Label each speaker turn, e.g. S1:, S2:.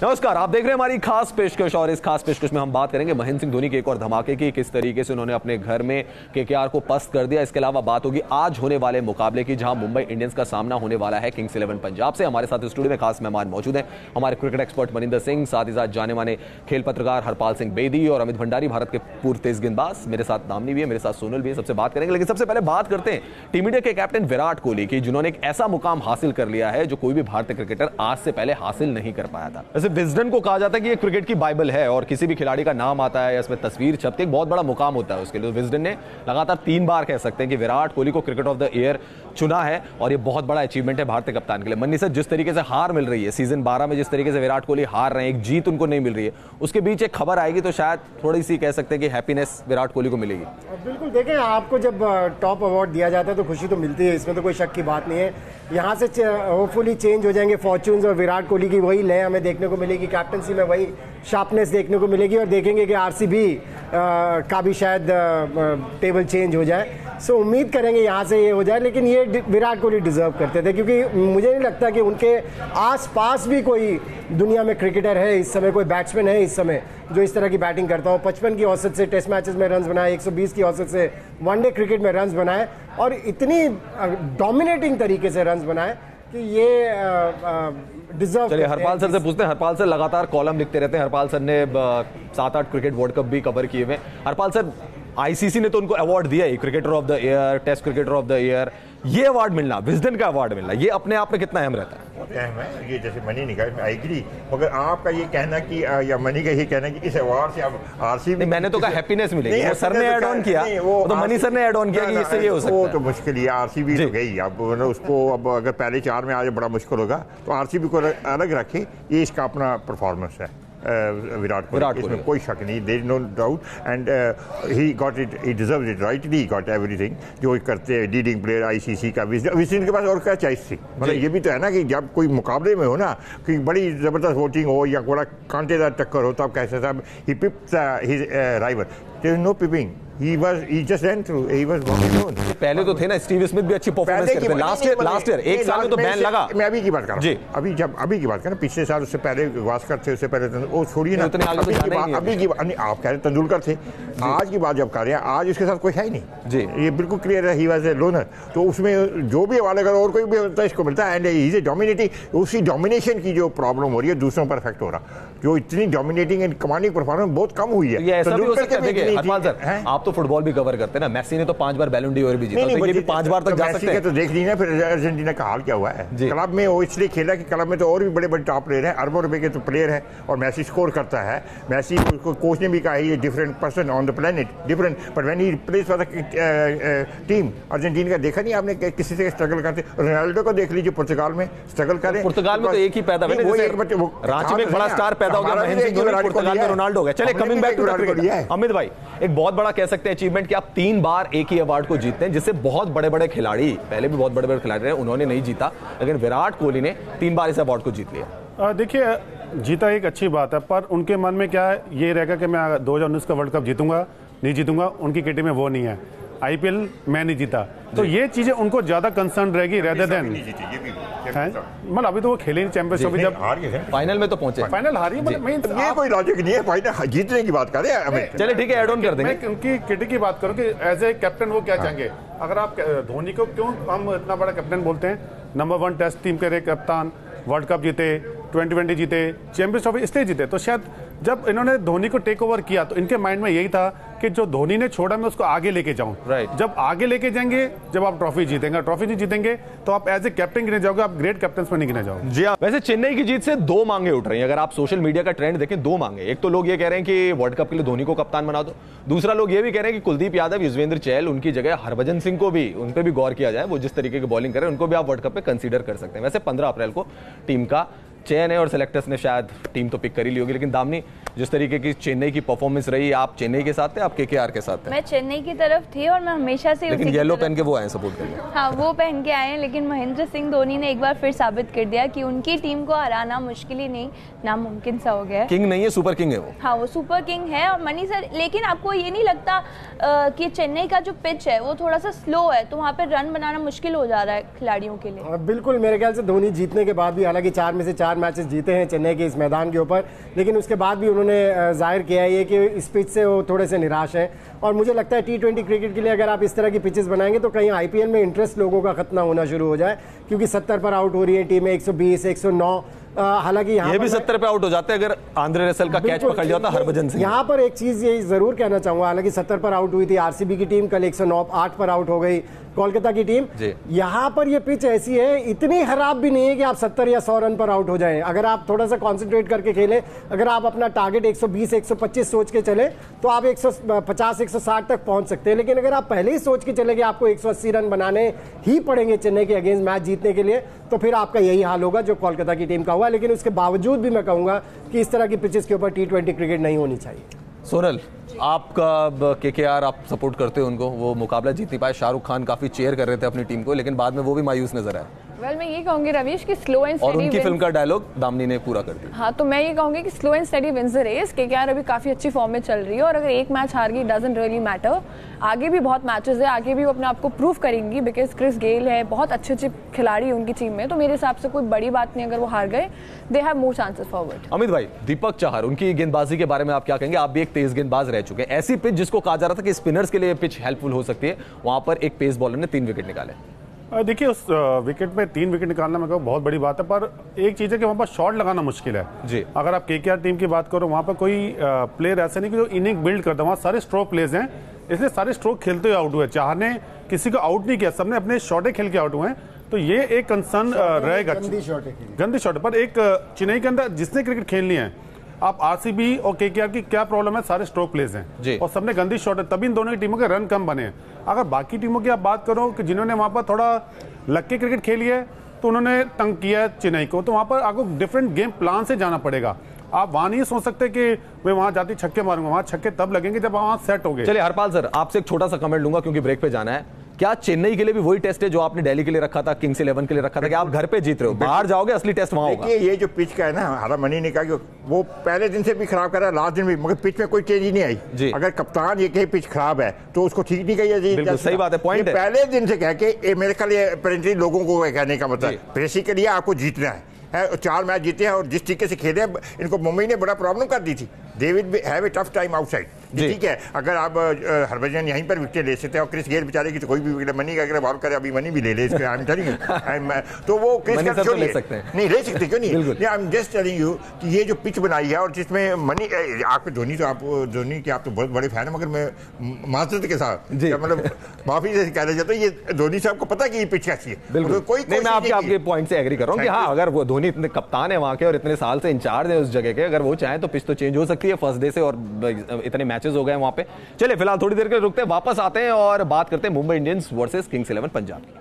S1: नमस्कार, आप देख रहे हैं हमारी खास पेशकश और इस खास पेशकश में हम बात करेंगे महेंद्र सिंह धोनी के एक और धमाके की, किस तरीके से उन्होंने अपने घर में केकेआर को पस्त कर दिया। इसके अलावा बात होगी आज होने वाले मुकाबले की, जहां मुंबई इंडियंस का सामना होने वाला है किंग्स 11 पंजाब से। हमारे साथ स्टूडियो में खास मेहमान मौजूद हैं, हमारे क्रिकेट एक्सपर्ट मनिंदर सिंह, साथ ही साथ जाने माने खेल पत्रकार हरपाल सिंह बेदी और अमित भंडारी, भारत के पूर्व तेज गेंदबाज। मेरे साथ दामनी भी है, मेरे साथ सोनल भी है, सबसे बात करेंगे। लेकिन सबसे पहले बात करते हैं टीम इंडिया के कैप्टन विराट कोहली की, जिन्होंने एक ऐसा मुकाम हासिल कर लिया है जो कोई भी भारतीय क्रिकेटर आज से पहले हासिल नहीं कर पाया था। वैसे विजडन को कहा जाता है कि ये क्रिकेट की बाइबल है और किसी भी खिलाड़ी का नाम आता है या इसमें तस्वीर छपती है, एक बहुत बड़ा मुकाम होता है उसके लिए। तो विजडन ने लगातार 3 बार कह सकते हैं कि विराट कोहली को क्रिकेट ऑफ द ईयर चुना है और ये बहुत बड़ा अचीवमेंट है भारतीय कप्तान के लिए। मन्नी सर, जिस तरीके से हार मिल रही है सीजन 12 में, जिस तरीके से विराट कोहली हार रहे हैं, एक जीत उनको नहीं मिल रही है, उसके बीच एक खबर आएगी तो शायद थोड़ी सी कह सकते हैं कि हैप्पीनेस विराट कोहली को मिलेगी।
S2: बिल्कुल, देखें, आपको जब टॉप अवार्ड दिया जाता है तो खुशी तो मिलती है, इसमें तो कोई शक की बात नहीं है। यहाँ से होपफुली चेंज हो जाएंगे फॉर्च्यून्स और विराट कोहली की वही लय हमें देखने को मिलेगी, कैप्टनसी में वही शार्पनेस देखने को मिलेगी और देखेंगे कि आरसीबी का भी शायद टेबल चेंज हो जाए। सो उम्मीद करेंगे यहाँ से ये हो जाए, लेकिन ये विराट कोहली डिजर्व करते थे, क्योंकि मुझे नहीं लगता कि उनके आसपास भी कोई दुनिया में क्रिकेटर है इस समय, कोई बैट्समैन है इस समय जो इस तरह की बैटिंग करता हो। 55 की औसत से टेस्ट मैचेस में रन्स बनाए, 120 की औसत से वनडे क्रिकेट में रन्स बनाए और इतनी डोमिनेटिंग तरीके से रन्स बनाए कि ये डिजर्व।
S1: चलिए हरपाल सर से पूछते हैं। हरपाल सर लगातार कॉलम लिखते रहते हैं, हरपाल सर ने 7-8 क्रिकेट वर्ल्ड कप भी कवर किए हुए। हरपाल सर, आईसीसी ने तो उनको अवार्ड दिया ही, cricketer of the year, test cricketer of the year, ये अवार्ड मिलना, विजडन का अवार्ड मिलना, ये अपने आप में कितना अहम रहता है?
S3: अहम है ये, जैसे मनी ने कहा, आई एग्री, मगर आपका ये कहना कि या मनी का ये कहना कि इस अवार्ड से अब आरसीबी,
S1: मैंने तो कहा हैप्पीनेस मिलेगी, वो सर ने ऐड ऑन किया, वो तो मनी सर ने ऐड ऑन किया कि इससे ये हो सकता है।
S3: वो तो मुश्किल है, आरसीबी तो गई, अब उसको अब अगर पहले 4 में आ जाए बड़ा मुश्किल होगा, तो आरसीबी को अलग रखे, ये इसका अपना परफॉर्मेंस है विराट कोहली, इसमें कोई शक नहीं, there is no doubt, and he got it, he deserves it, rightly he got everything जो करते हैं लीडिंग प्लेयर आईसीसी का। विजडन के पास और क्या चॉइस थी? मतलब ये भी तो है ना कि जब कोई मुकाबले में हो ना, कि बड़ी जबरदस्त वोटिंग हो या बड़ा कांटेदार टक्कर हो, तब कैसे साहब he pipped his rival, there is no pipping, he just ran through, he was walking alone।
S1: पहले तो थे ना, स्टीव स्मिथ भी अच्छी परफॉर्मेंस करते हैं, लास्ट ईयर एक साल में तो बैन लगा।
S3: मैं अभी की बात कर रहा हूं, अभी की बात कर रहा हूं, पिछले साल, उससे पहले गावस्कर थे, उससे पहले वो छोड़िए ना, अभी की आप कह रहे तेंदुलकर थे, आज की बात जब कर रहे हैं, आज उसके साथ कोई है ही नहीं जी, ये बिल्कुल क्लियर है, ही वाज ए लोनर। तो उसमें जो भी हवाले करो और कोई भी होता है इसको मिलता है, and he is a dominating, उसी डोमिनेशन की जो प्रॉब्लम हो रही है दूसरों पर इफेक्ट हो रहा, जो इतनी डोमिनेटिंग एंड कमांडिंग परफॉर्मेंस बहुत कम हुई है।
S1: ऐसा भी हो सकता है, देखिए हरपाल सर, आप तो फुटबॉल भी कवर करते हैं ना, मेसी ने तो 5 बार बैलन डी ओर भी जीता, तो ये भी 5 बार तक जा सकते हैं।
S3: तो देख लीजिए फिर अर्जेंटीना का हाल क्या हुआ है क्लब में, वो इसलिए खेला कि क्लब में तो और भी बड़े बड़े टॉप प्लेयर हैं, अरबों रुपए के तो प्लेयर हैं और मैसी स्कोर करता है। मैसी को कोच ने भी कहा ये different person on the planet, different, but when he plays for the team Argentina का, देखा नहीं आपने किसी से स्ट्रगल करते? रोनाल्डो को देख लीजिए, पुर्तगाल में स्ट्रगल करे,
S1: पुर्तगाल में तो एक ही पैदा हुआ, रांची में एक बड़ा स्टार पैदा हो गया महेंद्र सिंह धोनी, पुर्तगाल में रोनाल्डो हो गया। चलिए coming back to the cricket, Amit भाई, एक बहुत बड़ा कह सकते हैं अचीवमेंट कि आप 3 बार एक ही अवार्ड को जीतते हैं, जिससे बहुत बड़े बड़े खिलाड़ी, पहले भी बहुत बड़े बड़े खिलाड़ी रहे, उन्होंने नहीं जीता, लेकिन विराट कोहली ने 3 बार इस अवार्ड को जीत लिया।
S4: देखिए, जीता एक अच्छी बात है, पर उनके मन में क्या है, ये रहेगा कि मैं 2019 का वर्ल्ड कप जीतूंगा नहीं जीतूंगा, उनकी किटी में वो नहीं है, आईपीएल मैं नहीं जीता, तो ये चीजें उनको ज्यादा कंसर्न रहेगी रेदर देन, मतलब अभी तो वो खेले नहीं चैंपियंस, अभी जब
S1: फाइनल में तो पहुंचे,
S4: फाइनल हारी,
S3: ये कोई लॉजिक नहीं है, फाइनल जीतने की बात कर रहे हैं।
S1: चलिए ठीक है, ऐड ऑन कर देंगे।
S4: मैं उनकी किटी की बात करूं कि एज ए कैप्टन वो क्या चाहेंगे। अगर आप धोनी को क्यों हम इतना बड़ा कैप्टन बोलते हैं, नंबर 1 टेस्ट टीम के कप्तान, वर्ल्ड कप जीते, 2020 जीते, चैंपियंस ट्रॉफी इसलिए जीते, तो शायद जब इन्होंने धोनी को टेक ओवर किया तो इनके माइंड में यही था कि जो धोनी ने छोड़ा मैं उसको आगे लेके जाऊं। जब आगे लेके जाएंगे, जब आप ट्रॉफी जीतेंगे, ट्रॉफी नहीं जीतेंगे तो आप एज ए कैप्टन गिने जाओगे, आप ग्रेट कैप्टन में नहीं गिने जाओगे।
S1: जी हाँ, वैसे चेन्नई की जीत से 2 मांगे उठ रही हैं, अगर आप सोशल मीडिया का ट्रेंड देखें, 2 मांगे। एक तो लोग ये कह रहे हैं कि वर्ल्ड कप के लिए धोनी को कप्तान बना दो, दूसरा लोग ये भी कह रहे हैं कि कुलदीप यादव, युजवेंद्र चहल, उनकी जगह हरभजन सिंह को भी, उन पर भी गौर किया जाए, वो जिस तरीके की बॉलिंग कर रहे हैं उनको भी आप वर्ल्ड कप पे कंसीडर कर सकते हैं। वैसे 15 अप्रैल को टीम का चयन है और सेलेक्टर्स ने शायद टीम तो पिक कर ही ली होगी, लेकिन दामनी जिस तरीके की चेन्नई की परफॉर्मेंस रही, आप चेन्नई के साथ थे, आप केकेआर के साथ थे?
S5: मैं चेन्नई की तरफ थी और मैं हमेशा से
S1: लेकिन येलो पहन के वो आए सपोर्ट करने।
S5: हाँ, वो पहन के आए हैं, लेकिन महेंद्र सिंह धोनी ने एक बार फिर साबित कर दिया कि उनकी टीम को हराना मुश्किल ही नहीं, नामुमकिन सा हो गया है।
S1: किंग नहीं है, सुपर किंग है वो।
S5: हाँ, वो सुपर किंग है। और मनी सर, लेकिन आपको ये नहीं लगता कि चेन्नई का जो पिच है वो थोड़ा सा स्लो है, तो वहाँ पे रन बनाना मुश्किल हो जा रहा है खिलाड़ियों के लिए?
S2: बिल्कुल, मेरे ख्याल से धोनी जीतने के बाद भी, हालांकि 4 में से 4 मैचेस जीते हैं चेन्नई के इस मैदान के ऊपर, लेकिन उसके बाद भी उन्होंने जाहिर किया है कि इस पिच से वो थोड़े से निराश हैं। और मुझे लगता है T20 क्रिकेट के लिए अगर आप इस तरह की पिचेस बनाएंगे तो कहीं IPL में इंटरेस्ट लोगों का खत्म होना शुरू हो जाए, क्योंकि 70 पर आउट हो रही है टीमें, 120, 109। हालांकि
S1: ये भी 70 पे आउट हो जाते हैं अगर आंद्रे रसेल का कैच पकड़ लिया होता हरभजन सिंह।
S2: यहाँ पर एक चीज ये जरूर कहना चाहूंगा, हालांकि 70 पर आउट हुई थी RCB की टीम, कल 108 पर आउट हो गई कोलकाता की टीम। यहाँ पर ये पिच ऐसी है, इतनी खराब भी नहीं है कि आप 70 या 100 रन पर आउट हो जाएं। अगर आप थोड़ा सा कंसंट्रेट करके खेलें, अगर आप अपना टारगेट 120, 125 सोच के चले तो आप 150, 160 तक पहुंच सकते हैं। लेकिन अगर आप पहले ही सोच के चले कि आपको 180 रन बनाने ही पड़ेंगे चेन्नई के अगेंस्ट मैच जीतने के लिए, तो फिर आपका यही हाल होगा जो कोलकाता की टीम का हुआ। लेकिन उसके बावजूद भी मैं कहूंगा कि इस तरह की पिचेस के ऊपर T20 क्रिकेट नहीं होनी चाहिए।
S1: सोनल, आपका केकेआर, आप सपोर्ट करते हो उनको, वो मुकाबला जीत नहीं पाए। शाहरुख खान काफी चेयर कर रहे थे अपनी टीम को, लेकिन बाद में वो भी मायूस नजर आए।
S6: वेल, मैं ये कहूंगी रवीश कि स्लो एंड स्टेडी,
S1: और उनकी फिल्म का डायलॉग दामनी ने पूरा कर दिया।
S6: हाँ, तो मैं ये कहूंगी कि slow and steady wins the race. KKR अभी काफी अच्छी फॉर्म में चल रही है और अगर एक मैच हार गई डजंट रियली मैटर, आगे भी बहुत मैचेस है, आगे भी वो अपने आप को प्रूव करेंगी, बिकॉज क्रिस गेल है, बहुत अच्छे अच्छे खिलाड़ी है उनकी टीम में, तो मेरे हिसाब से कोई बड़ी बात नहीं अगर वो हार गए। They have more chances forward.
S1: Amit भाई, दीपक चाहर, उनकी गेंदबाजी के बारे में आप क्या कहेंगे? आप भी एक तेज गेंदबाज रह चुके हैं। ऐसी पिच जिसको कहा जा रहा था कि स्पिनर्स के लिए पिच हेल्पफुल हो सकती है, वहां पर एक पेस बॉलर ने 3 विकेट निकाले।
S4: देखिए, उस विकेट में 3 विकेट निकालना मैं कहूँ बहुत बड़ी बात है, पर एक चीज़ है कि वहाँ पर शॉट लगाना मुश्किल है जी। अगर आप केकेआर टीम की बात करो, वहाँ पर कोई प्लेयर ऐसा नहीं कि जो इनिंग बिल्ड करता है, वहाँ सारे स्ट्रोक प्लेयर्स हैं, इसलिए सारे स्ट्रोक खेलते हुए आउट हुए। चाहर ने किसी को आउट नहीं किया, सबने अपने शॉटें खेल के आउट हुए हैं, तो ये एक कंसर्न रहेगा। गंदी शॉट पर एक चेन्नई के अंदर जिसने क्रिकेट खेलनी है, आप RCB और केकेआर की क्या प्रॉब्लम है, सारे स्ट्रोक प्लेयर्स हैं और सबने गंदी शॉट है, तभी इन दोनों की टीमों के रन कम बने हैं। अगर बाकी टीमों की आप बात करो कि जिन्होंने वहां पर थोड़ा लक्की क्रिकेट खेली है, तो उन्होंने तंग किया चेन्नई को, तो वहां पर आपको डिफरेंट गेम प्लान से जाना पड़ेगा। आप वहां नहीं सोच सकते कि मैं वहां जाती छक्के मारूंगा, वहां छक्के तब लगेंगे जब वहां सेट हो गए।
S1: चलिए हरपाल सर, आपसे एक छोटा सा कमेंट लूंगा क्योंकि ब्रेक पे जाना है। क्या चेन्नई के लिए भी वही टेस्ट है जो आपने दिल्ली के लिए रखा था, किंग्स 11 के लिए रखा था, कि आप घर पे जीत रहे हो, बाहर जाओगे असली टेस्ट वहां होगा?
S3: ये जो पिच का है ना, हमारा मनी ने कहा कि वो पहले दिन से भी खराब कर रहा है, लास्ट दिन भी, मगर पिच में कोई चेंज ही नहीं आई। अगर कप्तान ये कहे पिच खराब है तो उसको ठीक नहीं कहिए।
S1: सही बात है, पॉइंट है।
S3: पहले दिन से कह के मेरे ख्याल लोगों को कहने का मतलब बेसिकली आपको जीतना है। 4 मैच जीते हैं और जिस तरीके से खेले, इनको मुंबई ने बड़ा प्रॉब्लम कर दी थी। They will have a tough time outside. ठीक है, अगर आप हरभजन यहीं पर विकेट ले सकते हैं और क्रिस गेल बेचारे की तो कोई भी विकेट, मनी का अगर बॉल करे, अभी मनी भी ले ले इसके, आई एम टेलिंग यू, तो वो क्रिस गेल क्यों
S1: ले सकते हैं?
S3: नहीं ले सकते, क्यों नहीं? I am just telling you कि ये जो पिच बनाई है और जिसमें मनी, आपके धोनी के आप तो बहुत बड़े फैन है, मगर मैं माजरत के साथ मतलब माफी से कहना चाहता हूँ, ये धोनी साहब को पता कि ये पिच कैसी है।
S1: बिल्कुल, कोई मैं आपके पॉइंट से एग्री कर रहा हूँ कि हाँ, अगर वो धोनी इतने कप्तान है वहां के और इतने साल से इंचार्ज है उस जगह के, अगर वो चाहे तो पिच तो चेंज हो सकती है फर्स्ट डे से, और इतने मैचेस हो गए वहां पे। चलिए फिलहाल थोड़ी देर के लिए रुकते हैं, वापस आते हैं और बात करते हैं Mumbai Indians versus Kings 11 Punjab की।